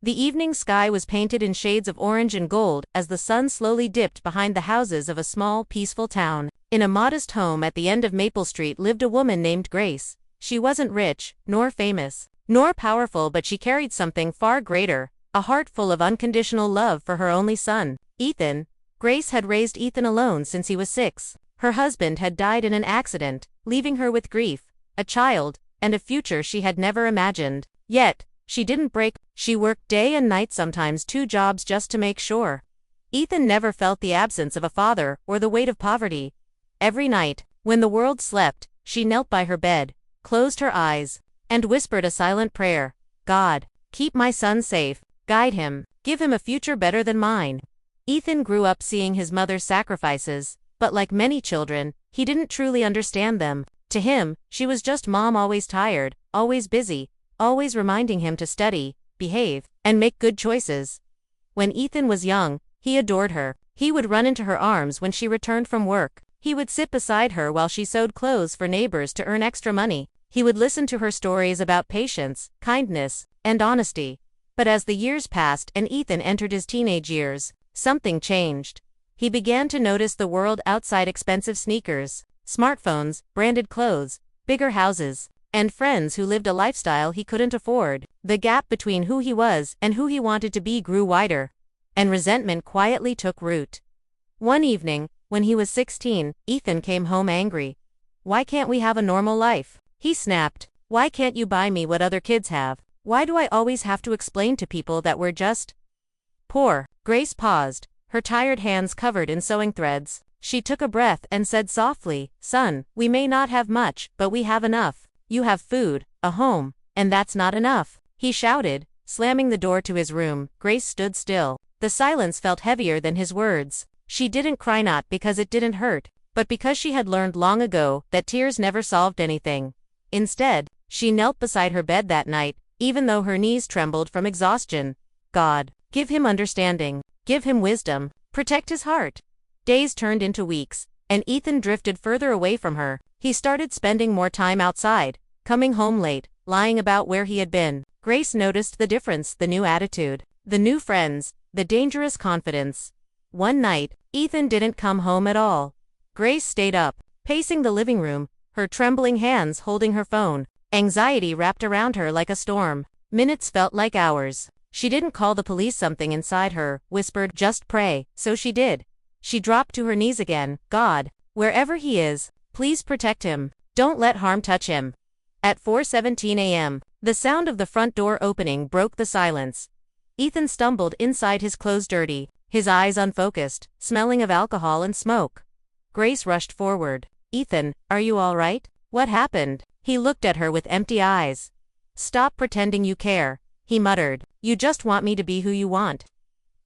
The evening sky was painted in shades of orange and gold as the sun slowly dipped behind the houses of a small, peaceful town. In a modest home at the end of Maple Street lived a woman named Grace. She wasn't rich, nor famous, nor powerful, but she carried something far greater, a heart full of unconditional love for her only son, Ethan. Grace had raised Ethan alone since he was 6. Her husband had died in an accident, leaving her with grief, a child, and a future she had never imagined. Yet, she didn't break. She worked day and night, sometimes 2 jobs, just to make sure Ethan never felt the absence of a father or the weight of poverty. Every night, when the world slept, she knelt by her bed, closed her eyes, and whispered a silent prayer. God, keep my son safe, guide him, give him a future better than mine. Ethan grew up seeing his mother's sacrifices, but like many children, he didn't truly understand them. To him, she was just mom, always tired, always busy, always reminding him to study, behave, and make good choices. When Ethan was young, he adored her. He would run into her arms when she returned from work. He would sit beside her while she sewed clothes for neighbors to earn extra money. He would listen to her stories about patience, kindness, and honesty. But as the years passed and Ethan entered his teenage years, something changed. He began to notice the world outside: expensive sneakers, smartphones, branded clothes, bigger houses, and friends who lived a lifestyle he couldn't afford. The gap between who he was and who he wanted to be grew wider, and resentment quietly took root. One evening, when he was 16, Ethan came home angry. "Why can't we have a normal life?" he snapped. "Why can't you buy me what other kids have? Why do I always have to explain to people that we're just poor?" Grace paused, her tired hands covered in sewing threads. She took a breath and said softly, "Son, we may not have much, but we have enough. You have food, a home, and that's not enough," he shouted, slamming the door to his room. Grace stood still. The silence felt heavier than his words. She didn't cry, not because it didn't hurt, but because she had learned long ago that tears never solved anything. Instead, she knelt beside her bed that night, even though her knees trembled from exhaustion. God, give him understanding, give him wisdom, protect his heart. Days turned into weeks, and Ethan drifted further away from her. He started spending more time outside, coming home late, lying about where he had been. Grace noticed the difference: the new attitude, the new friends, the dangerous confidence. One night, Ethan didn't come home at all. Grace stayed up, pacing the living room, her trembling hands holding her phone. Anxiety wrapped around her like a storm. Minutes felt like hours. She didn't call the police. Something inside her whispered, "Just pray." So she did. She dropped to her knees again. "God, wherever he is, please protect him. Don't let harm touch him." At 4:17 a.m., the sound of the front door opening broke the silence. Ethan stumbled inside, his clothes dirty, his eyes unfocused, smelling of alcohol and smoke. Grace rushed forward. "Ethan, are you all right? What happened?" He looked at her with empty eyes. "Stop pretending you care," he muttered. "You just want me to be who you want."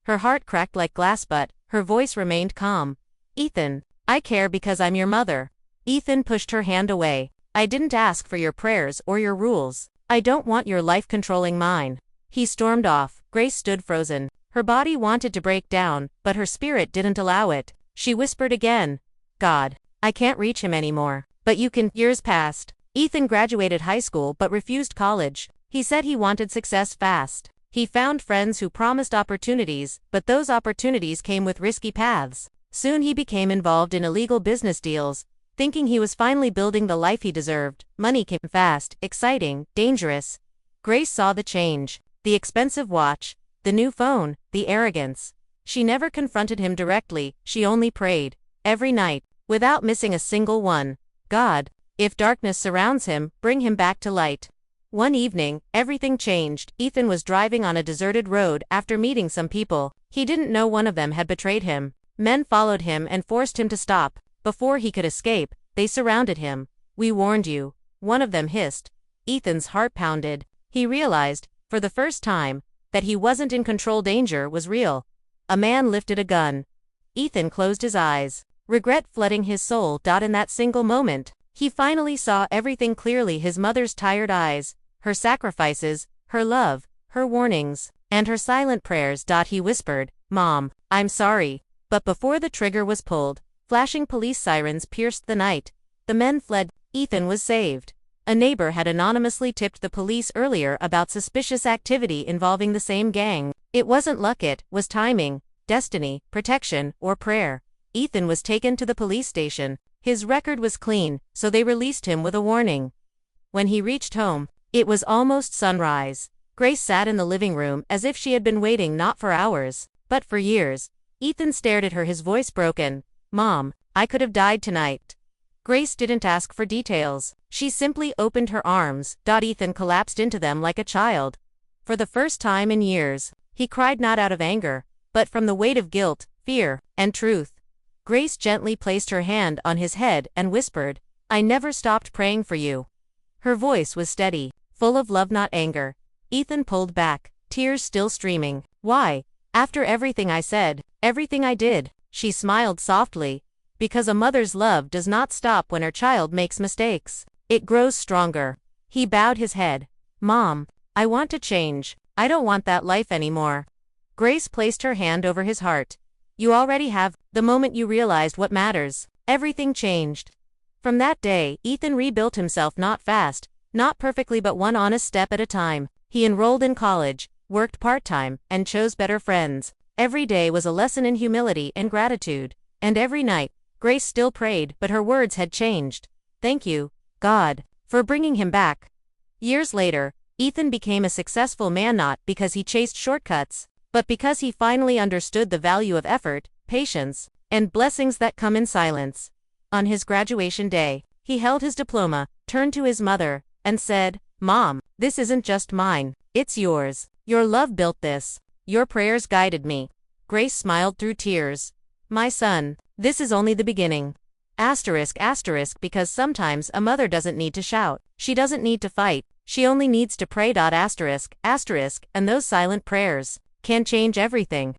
Her heart cracked like glass, but her voice remained calm. "Ethan, I care because I'm your mother." Ethan pushed her hand away. "I didn't ask for your prayers or your rules. I don't want your life controlling mine." He stormed off. Grace stood frozen. Her body wanted to break down, but her spirit didn't allow it. She whispered again, "God, I can't reach him anymore, but you can." Years passed. Ethan graduated high school but refused college. He said he wanted success fast. He found friends who promised opportunities, but those opportunities came with risky paths. Soon he became involved in illegal business deals, thinking he was finally building the life he deserved. Money came fast, exciting, dangerous. Grace saw the change: the expensive watch, the new phone, the arrogance. She never confronted him directly, she only prayed, every night, without missing a single one. "God, if darkness surrounds him, bring him back to light." One evening, everything changed. Ethan was driving on a deserted road after meeting some people. He didn't know one of them had betrayed him. Men followed him and forced him to stop. Before he could escape, they surrounded him. "We warned you," one of them hissed. Ethan's heart pounded. He realized, for the first time, that he wasn't in control. Danger was real. A man lifted a gun. Ethan closed his eyes, regret flooding his soul. In that single moment, he finally saw everything clearly: his mother's tired eyes, her sacrifices, her love, her warnings, and her silent prayers. He whispered, "Mom, I'm sorry." But before the trigger was pulled, flashing police sirens pierced the night. The men fled. Ethan was saved. A neighbor had anonymously tipped the police earlier about suspicious activity involving the same gang. It wasn't luck, it was timing, destiny, protection, or prayer. Ethan was taken to the police station. His record was clean, so they released him with a warning. When he reached home, it was almost sunrise. Grace sat in the living room as if she had been waiting not for hours, but for years. Ethan stared at her, his voice broken. "Mom, I could have died tonight." Grace didn't ask for details. She simply opened her arms. Ethan collapsed into them like a child. For the first time in years, he cried not out of anger, but from the weight of guilt, fear, and truth. Grace gently placed her hand on his head and whispered, "I never stopped praying for you." Her voice was steady, full of love, not anger. Ethan pulled back, tears still streaming. "Why? After everything I said, everything I did." She smiled softly. "Because a mother's love does not stop when her child makes mistakes. It grows stronger." He bowed his head. "Mom, I want to change. I don't want that life anymore." Grace placed her hand over his heart. "You already have. The moment you realized what matters, everything changed." From that day, Ethan rebuilt himself, not fast, not perfectly, but one honest step at a time. He enrolled in college, worked part-time, and chose better friends. Every day was a lesson in humility and gratitude. And every night, Grace still prayed, but her words had changed. "Thank you, God, for bringing him back." Years later, Ethan became a successful man not because he chased shortcuts, but because he finally understood the value of effort, patience, and blessings that come in silence. On his graduation day, he held his diploma, turned to his mother, and said, "Mom, this isn't just mine, it's yours. Your love built this. Your prayers guided me." Grace smiled through tears. "My son, this is only the beginning." Because sometimes a mother doesn't need to shout. She doesn't need to fight. She only needs to pray. And those silent prayers can change everything.